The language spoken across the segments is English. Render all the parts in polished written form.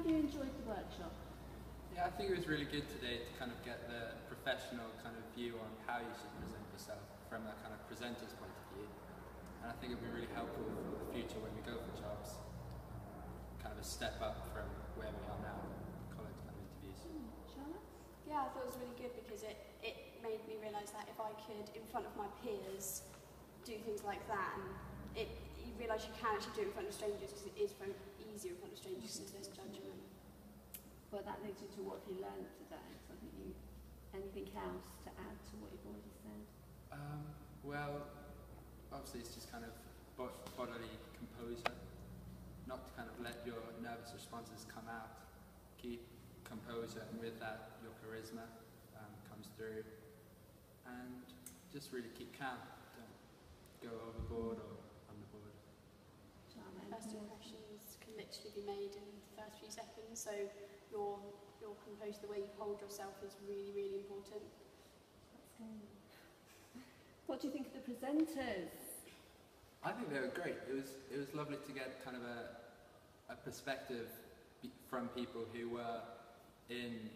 Have you enjoyed the workshop? Yeah, I think it was really good today to kind of get the professional kind of view on how you should present yourself from a kind of presenter's point of view. And I think it'll be really helpful for the future when we go for jobs. Kind of a step up from where we are now, college kind of interviews. Charlotte? Yeah, I thought it was really good because it made me realise that if I could, in front of my peers, do things like that, and you realise you can actually do it in front of strangers because it is very easier in front of strangers because there's judgment. Well, that leads you to what you learned today. So I think anything else to add to what you've already said? Well, obviously it's just kind of bodily composure, not to kind of let your nervous responses come out. Keep composure, and with that your charisma comes through, and just really keep calm. Don't go overboard or underboard. First impressions can literally be made in the first few seconds, so your composure, the way you hold yourself, is really, really important. That's good. What do you think of the presenters? I think they were great. It was lovely to get kind of a perspective from people who were in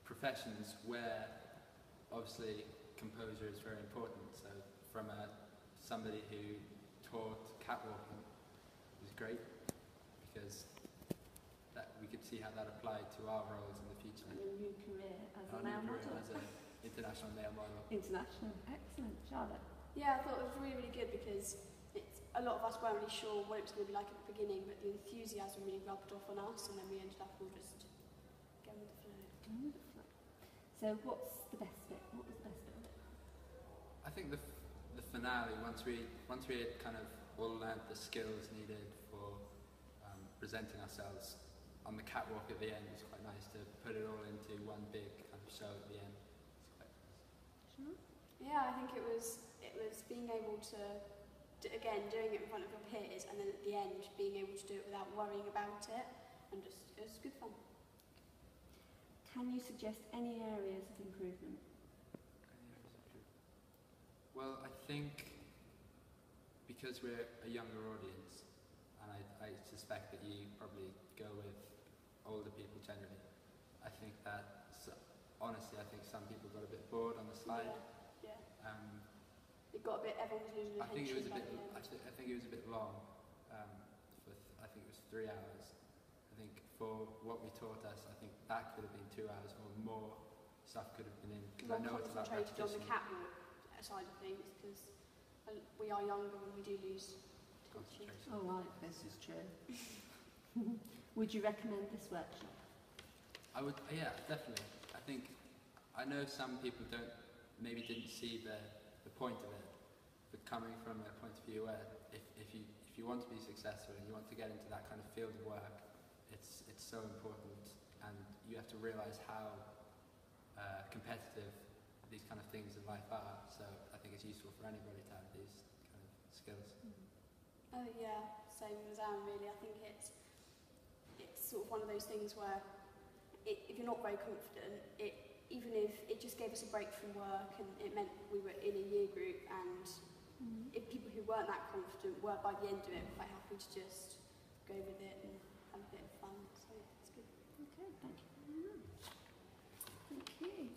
professions where obviously composure is very important. So from somebody who taught catwalking, it was great because that we could see how that applied to our roles in the future. And your new career as a Our male new career model. as an international male model. International, excellent. Charlotte? Yeah, I thought it was really, really good because a lot of us weren't really sure what it was going to be like at the beginning, but the enthusiasm really rubbed off on us, and then we ended up all just going with the flow. Going with the flow. So what's the best bit? What was the best bit of it? I think the finale, once we had kind of all learned the skills needed for presenting ourselves on the catwalk at the end, was quite nice to put it all into one big kind of show at the end. Sure. Yeah, I think it was being able to, again, doing it in front of your peers, and then at the end being able to do it without worrying about it, and just, it was good fun. Can you suggest any areas of improvement? Well, I think because we're a younger audience, and I suspect that you probably go with older people generally, I think that, honestly, I think some people got a bit bored on the slide. Yeah. It got a bit, everyone was losing attention. I think it was a bit long. I think it was 3 hours. I think for what we taught us, I think that could have been 2 hours or more. Stuff could have been in. Because I know it's about repetition. On the catwalk side of things, because we are younger and we do lose attention. Oh right, this is true. Would you recommend this workshop? I would, yeah, definitely. I know some people maybe didn't see the point of it, but coming from a point of view where if you want to be successful and you want to get into that kind of field of work, it's so important, and you have to realise how competitive these kind of things in life are. So I think it's useful for anybody to have these kind of skills. Oh yeah, same as Aaron really. I think it's sort of one of those things where if you're not very confident, even if it just gave us a break from work, and it meant we were in a year group, and if people who weren't that confident were by the end of it quite happy to just go with it and have a bit of fun. So it's good. Okay, thank you very much. Thank you.